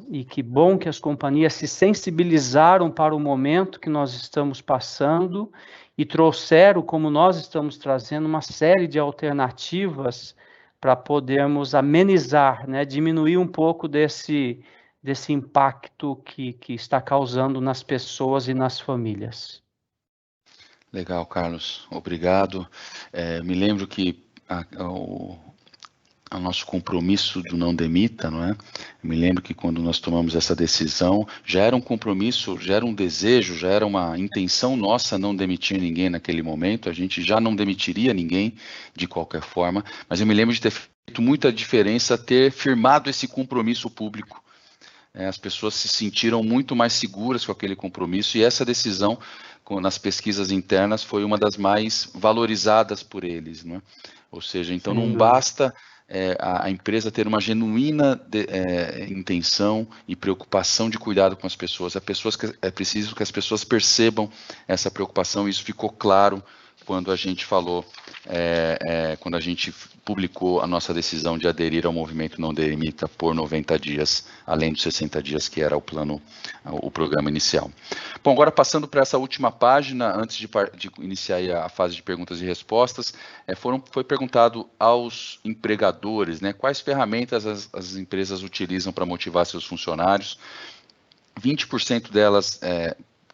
e que bom que as companhias se sensibilizaram para o momento que nós estamos passando e trouxeram, como nós estamos trazendo, uma série de alternativas para podermos amenizar, né, diminuir um pouco desse impacto que está causando nas pessoas e nas famílias. Legal, Carlos. Obrigado. Me lembro que o nosso compromisso do Não Demita, não é? Eu me lembro que quando nós tomamos essa decisão, já era um compromisso, já era um desejo, já era uma intenção nossa não demitir ninguém naquele momento, a gente já não demitiria ninguém de qualquer forma, mas eu me lembro de ter feito muita diferença ter firmado esse compromisso público. As pessoas se sentiram muito mais seguras com aquele compromisso, e essa decisão, nas pesquisas internas, foi uma das mais valorizadas por eles, não é? Ou seja, então não basta a empresa ter uma genuína intenção e preocupação de cuidado com as pessoas. É preciso que as pessoas percebam essa preocupação, e isso ficou claro quando a gente falou, quando a gente publicou a nossa decisão de aderir ao movimento Não Demita por 90 dias, além dos 60 dias que era o programa inicial. Bom, agora passando para essa última página, antes de iniciar a fase de perguntas e respostas, foi perguntado aos empregadores, né, quais ferramentas as empresas utilizam para motivar seus funcionários. 20% delas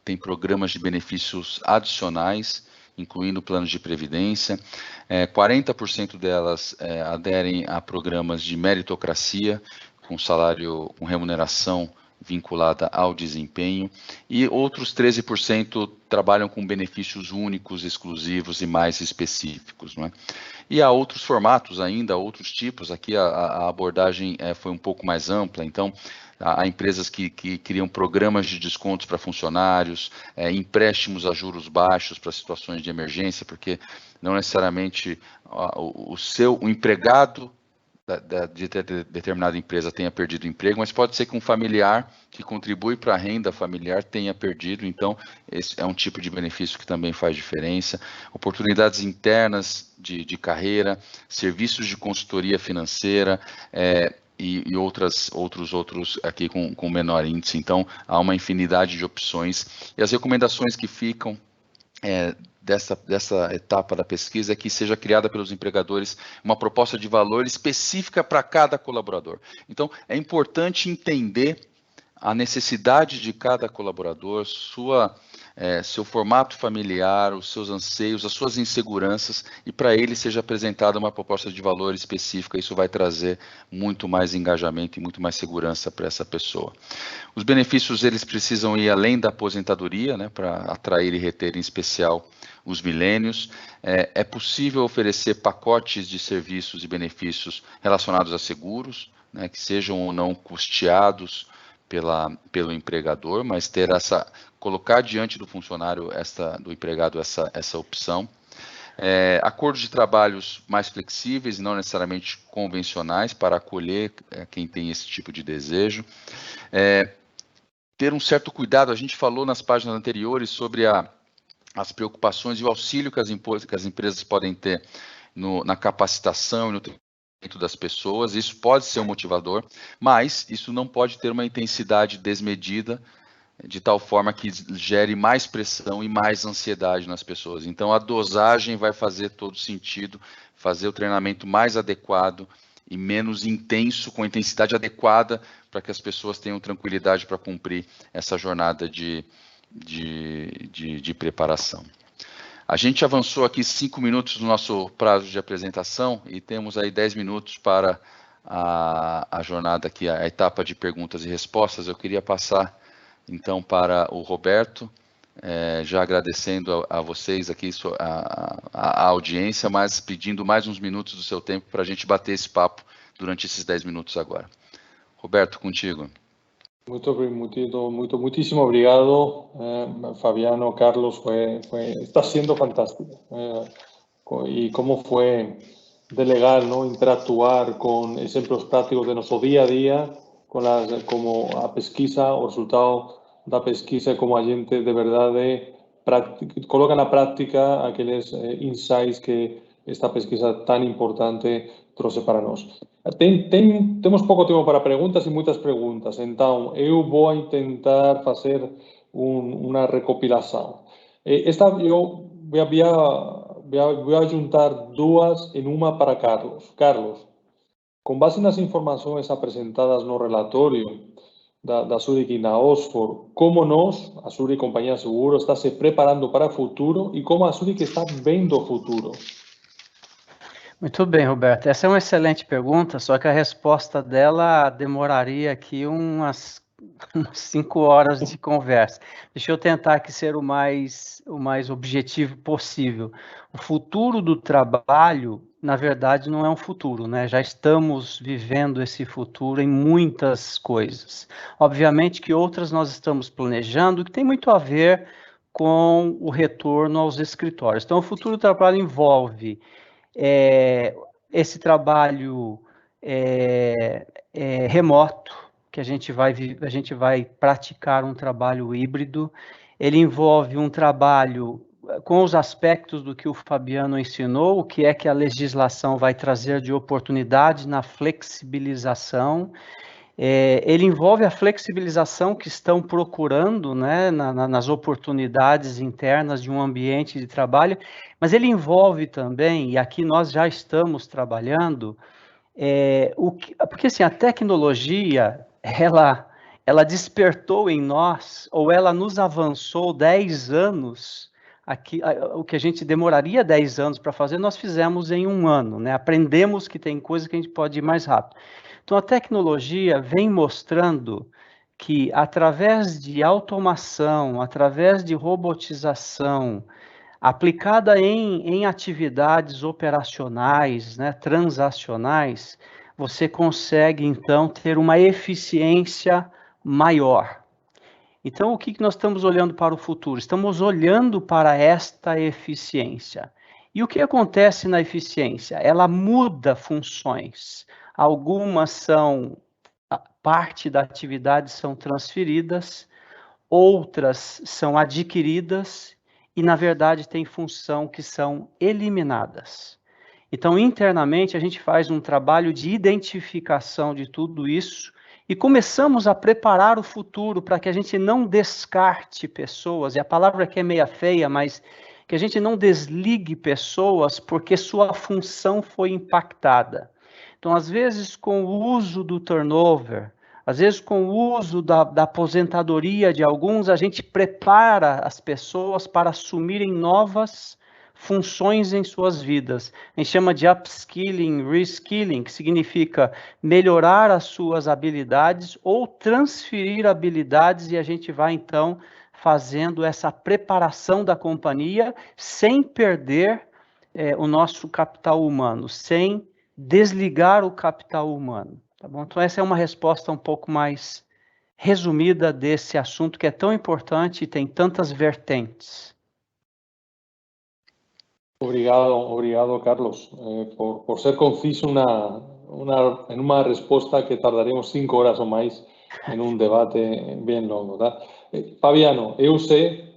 têm programas de benefícios adicionais, incluindo planos de previdência. 40% delas aderem a programas de meritocracia, com salário, com remuneração vinculada ao desempenho, e outros 13% trabalham com benefícios únicos, exclusivos e mais específicos, não é? E há outros formatos ainda, outros tipos. Aqui a abordagem foi um pouco mais ampla, então há empresas que criam programas de descontos para funcionários, empréstimos a juros baixos para situações de emergência, porque não necessariamente o empregado de determinada empresa tenha perdido o emprego, mas pode ser que um familiar que contribui para a renda familiar tenha perdido, então esse é um tipo de benefício que também faz diferença. Oportunidades internas de carreira, serviços de consultoria financeira, e outros aqui com menor índice. Então, há uma infinidade de opções, e as recomendações que ficam dessa etapa da pesquisa é que seja criada pelos empregadores uma proposta de valor específica para cada colaborador. Então, é importante entender a necessidade de cada colaborador, seu formato familiar, os seus anseios, as suas inseguranças, e para ele seja apresentada uma proposta de valor específica. Isso vai trazer muito mais engajamento e muito mais segurança para essa pessoa. Os benefícios, eles precisam ir além da aposentadoria, né, para atrair e reter, em especial, os milênios. É possível oferecer pacotes de serviços e benefícios relacionados a seguros, né, que sejam ou não custeados pelo empregador, mas colocar diante do funcionário, do empregado, essa opção. Acordos de trabalhos mais flexíveis e não necessariamente convencionais para acolher quem tem esse tipo de desejo. Ter um certo cuidado, a gente falou nas páginas anteriores sobre as preocupações e o auxílio que as empresas podem ter na capacitação e no treinamento das pessoas. Isso pode ser um motivador, mas isso não pode ter uma intensidade desmedida, de tal forma que gere mais pressão e mais ansiedade nas pessoas. Então, a dosagem vai fazer todo sentido, fazer o treinamento mais adequado e menos intenso, com a intensidade adequada, para que as pessoas tenham tranquilidade para cumprir essa jornada de preparação. A gente avançou aqui 5 minutos no nosso prazo de apresentação e temos aí 10 minutos para a jornada aqui, a etapa de perguntas e respostas. Eu queria passar, então, para o Roberto, já agradecendo a vocês aqui, a audiência, mas pedindo mais uns minutos do seu tempo para a gente bater esse papo durante esses 10 minutos agora. Roberto, contigo. Muchísimo obrigado, Fabiano, Carlos, está siendo fantástico. Y cómo fue delegar, ¿no? Interactuar con ejemplos prácticos de nuestro día a día, como a pesquisa, o resultado da pesquisa, como a gente de verdade coloca na prática aqueles insights que esta pesquisa tan importante trouxe para nós. Temos pouco tempo para perguntas e muitas perguntas, então eu vou tentar fazer uma recopilação. Eu vou juntar duas em uma para Carlos. Carlos, com base nas informações apresentadas no relatório da Zurich e na Oxford, como nós, a Zurich Companhia de Seguro, está se preparando para o futuro e como a Zurich está vendo o futuro? Muito bem, Roberto. Essa é uma excelente pergunta, só que a resposta dela demoraria aqui umas 5 horas de conversa. Deixa eu tentar aqui ser o mais objetivo possível. O futuro do trabalho, na verdade, não é um futuro, né? Já estamos vivendo esse futuro em muitas coisas. Obviamente que outras nós estamos planejando, que tem muito a ver com o retorno aos escritórios. Então, o futuro do trabalho envolve esse trabalho remoto, que a gente vai praticar um trabalho híbrido. Ele envolve um trabalho com os aspectos do que o Fabiano ensinou, o que é que a legislação vai trazer de oportunidade na flexibilização. Ele envolve a flexibilização que estão procurando, né, nas oportunidades internas de um ambiente de trabalho, mas ele envolve também, e aqui nós já estamos trabalhando, porque assim, a tecnologia, ela despertou em nós, ou ela nos avançou 10 anos, o que a gente demoraria 10 anos para fazer, nós fizemos em 1 ano, né? Aprendemos que tem coisa que a gente pode ir mais rápido. Então, a tecnologia vem mostrando que, através de automação, através de robotização, aplicada em atividades operacionais, né, transacionais, você consegue, então, ter uma eficiência maior. Então, o que nós estamos olhando para o futuro? Estamos olhando para esta eficiência. E o que acontece na eficiência? Ela muda funções. Algumas são, parte da atividade são transferidas, outras são adquiridas e, na verdade, tem função que são eliminadas. Então, internamente, a gente faz um trabalho de identificação de tudo isso e começamos a preparar o futuro para que a gente não descarte pessoas, e a palavra aqui é meia feia, mas que a gente não desligue pessoas porque sua função foi impactada. Então, às vezes, com o uso do turnover, às vezes com o uso da aposentadoria de alguns, a gente prepara as pessoas para assumirem novas funções em suas vidas. A gente chama de upskilling, reskilling, que significa melhorar as suas habilidades ou transferir habilidades, e a gente vai então fazendo essa preparação da companhia sem perder o nosso capital humano, sem desligar o capital humano. Tá bom? Então essa é uma resposta um pouco mais resumida desse assunto que é tão importante e tem tantas vertentes. Obrigado, Carlos, por ser conciso en una respuesta que tardaremos 5 horas o más en un debate bien longo. Tá? Fabiano, eu sei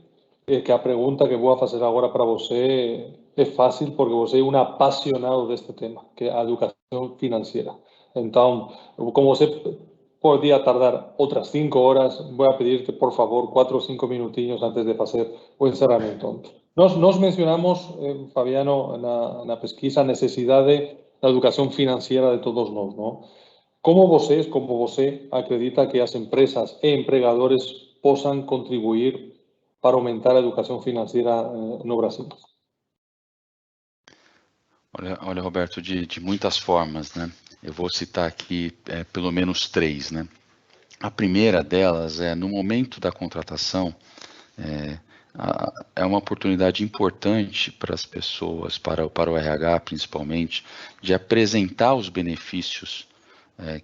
que a pregunta que vou fazer agora para você é fácil porque você é um apaixonado deste tema, que é a educação financeira. Então, como você poderia tardar outras 5 horas, vou pedir-te, por favor, 4 ou 5 minutinhos antes de fazer o encerramento. Nós mencionamos, Fabiano, na pesquisa, a necessidade da educação financeira de todos nós, não? Como você acredita que as empresas e empregadores possam contribuir para aumentar a educação financeira no Brasil? Olha, Roberto, de muitas formas, né? Eu vou citar aqui pelo menos 3, né? A primeira delas é, no momento da contratação, é uma oportunidade importante para as pessoas, para o RH principalmente, de apresentar os benefícios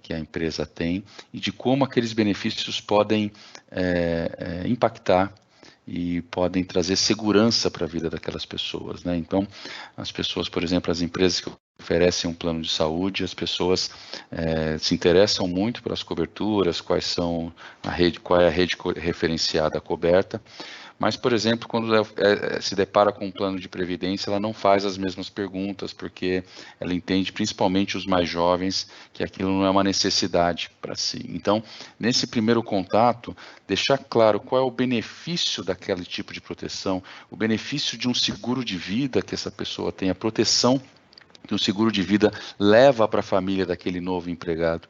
que a empresa tem e de como aqueles benefícios podem impactar e podem trazer segurança para a vida daquelas pessoas, né? Então, as pessoas, por exemplo, as empresas que oferecem um plano de saúde, as pessoas se interessam muito pelas coberturas, qual é a rede referenciada coberta, mas, por exemplo, quando se depara com um plano de previdência, ela não faz as mesmas perguntas, porque ela entende, principalmente os mais jovens, que aquilo não é uma necessidade para si. Então, nesse primeiro contato, deixar claro qual é o benefício daquele tipo de proteção, o benefício de um seguro de vida que essa pessoa tem, a proteção que um seguro de vida leva para a família daquele novo empregado,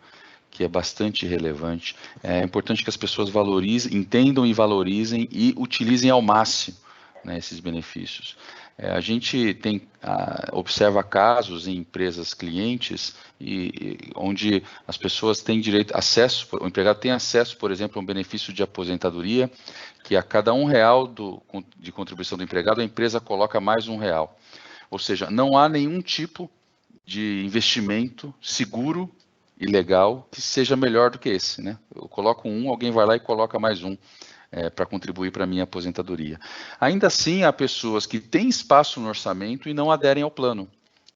que é bastante relevante. É importante que as pessoas entendam e valorizem e utilizem ao máximo, né, esses benefícios. A gente observa casos em empresas clientes onde as pessoas têm acesso, o empregado tem acesso, por exemplo, a um benefício de aposentadoria, que a cada R$1 de contribuição do empregado, a empresa coloca mais R$1. Ou seja, não há nenhum tipo de investimento seguro e legal que seja melhor do que esse, né? Eu coloco alguém vai lá e coloca mais para contribuir para a minha aposentadoria. Ainda assim, há pessoas que têm espaço no orçamento e não aderem ao plano,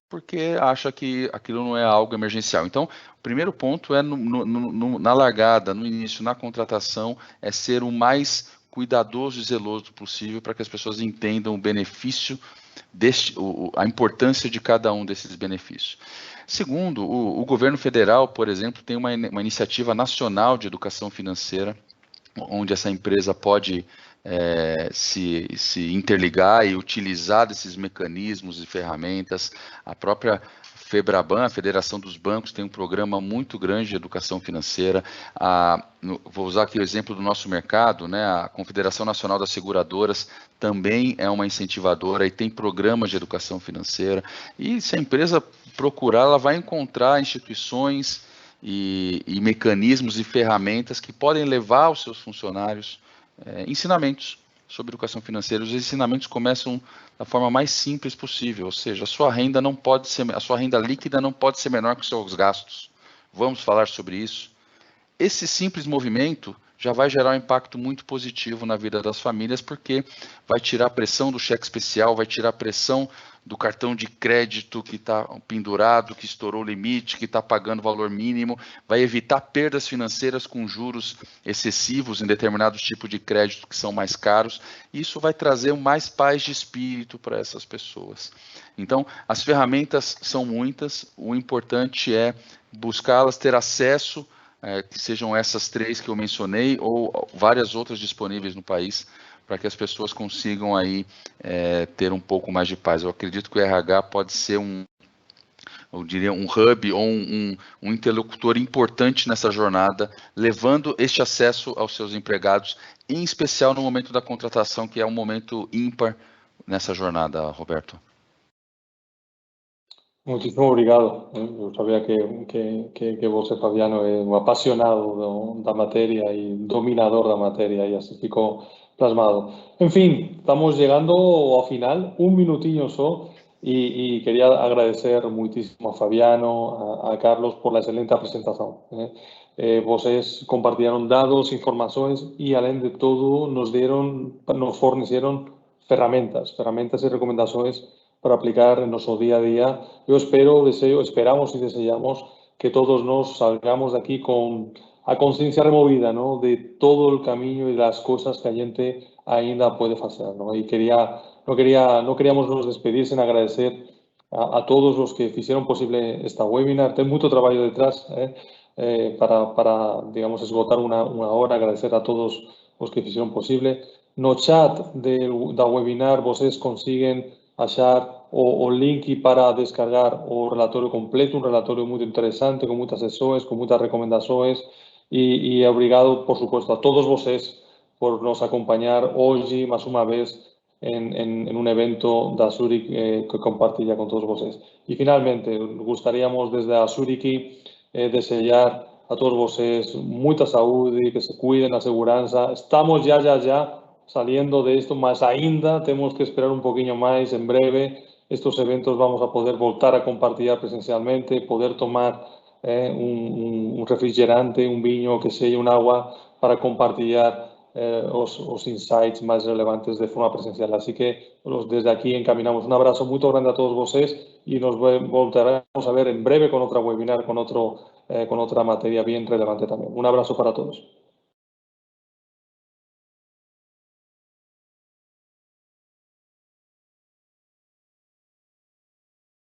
porque acham que aquilo não é algo emergencial. Então, o primeiro ponto é na largada, no início, na contratação, é ser o mais cuidadoso e zeloso possível para que as pessoas entendam o benefício, a importância de cada um desses benefícios. Segundo, o governo federal, por exemplo, tem uma iniciativa nacional de educação financeira, onde essa empresa pode se interligar e utilizar desses mecanismos e ferramentas. A própria FEBRABAN, a Federação dos Bancos, tem um programa muito grande de educação financeira. Vou usar aqui o exemplo do nosso mercado, né? A Confederação Nacional das Seguradoras também é uma incentivadora e tem programas de educação financeira. E se a empresa procurar, ela vai encontrar instituições e mecanismos e ferramentas que podem levar aos seus funcionários ensinamentos sobre educação financeira. Os ensinamentos começam da forma mais simples possível, ou seja, a sua renda líquida não pode ser menor que os seus gastos. Vamos falar sobre isso. Esse simples movimento já vai gerar um impacto muito positivo na vida das famílias, porque vai tirar a pressão do cheque especial, vai tirar a pressão do cartão de crédito que está pendurado, que estourou o limite, que está pagando valor mínimo, vai evitar perdas financeiras com juros excessivos em determinados tipos de crédito que são mais caros. Isso vai trazer mais paz de espírito para essas pessoas. Então, as ferramentas são muitas, o importante é buscá-las, ter acesso, que sejam essas 3 que eu mencionei, ou várias outras disponíveis no país, para que as pessoas consigam aí ter um pouco mais de paz. Eu acredito que o RH pode ser eu diria, um hub ou um interlocutor importante nessa jornada, levando este acesso aos seus empregados, em especial no momento da contratação, que é um momento ímpar nessa jornada, Roberto. Muchísimo obrigado. Eu sabía que você, Fabiano, é un apasionado da materia e dominador da materia, e así ficou plasmado. En fin, estamos llegando ao final, un minutinho só, y quería agradecer muchísimo a Fabiano, a Carlos, por la excelente presentación. Vocês compartieron datos, informaciones y, além de todo, nos fornecieron ferramentas y recomendaciones para aplicar en nuestro día a día. Yo esperamos y deseamos que todos nos salgamos de aquí con a conciencia removida, ¿no?, de todo el camino y las cosas que a gente ainda puede hacer, ¿no? Y no queríamos nos despedir sin agradecer a todos los que hicieron posible esta webinar. Hay mucho trabajo detrás para, digamos, esgotar una hora. Agradecer a todos los que hicieron posible. No chat da webinar vocês consiguen achar o link para descargar o relatorio completo, un relatorio muy interesante, con muchas sesões, con muchas recomendaciones, y obrigado, por supuesto, a todos vocês por nos acompañar hoy más una vez en un evento de Zurich que compartía con todos vocês. Y finalmente, gustaríamos desde a Zurich desear a todos vocês mucha salud y que se cuiden, la seguridad. Estamos ya saliendo de esto, más ainda tenemos que esperar un poquillo más. En breve estos eventos vamos a poder voltar a compartir presencialmente, poder tomar un refrigerante, un vino, que sea un agua, para compartir los insights más relevantes de forma presencial. Así que desde aquí encaminamos un abrazo muy grande a todos vocês y nos volveremos a ver en breve con otra webinar, con otra materia bien relevante también. Un abrazo para todos.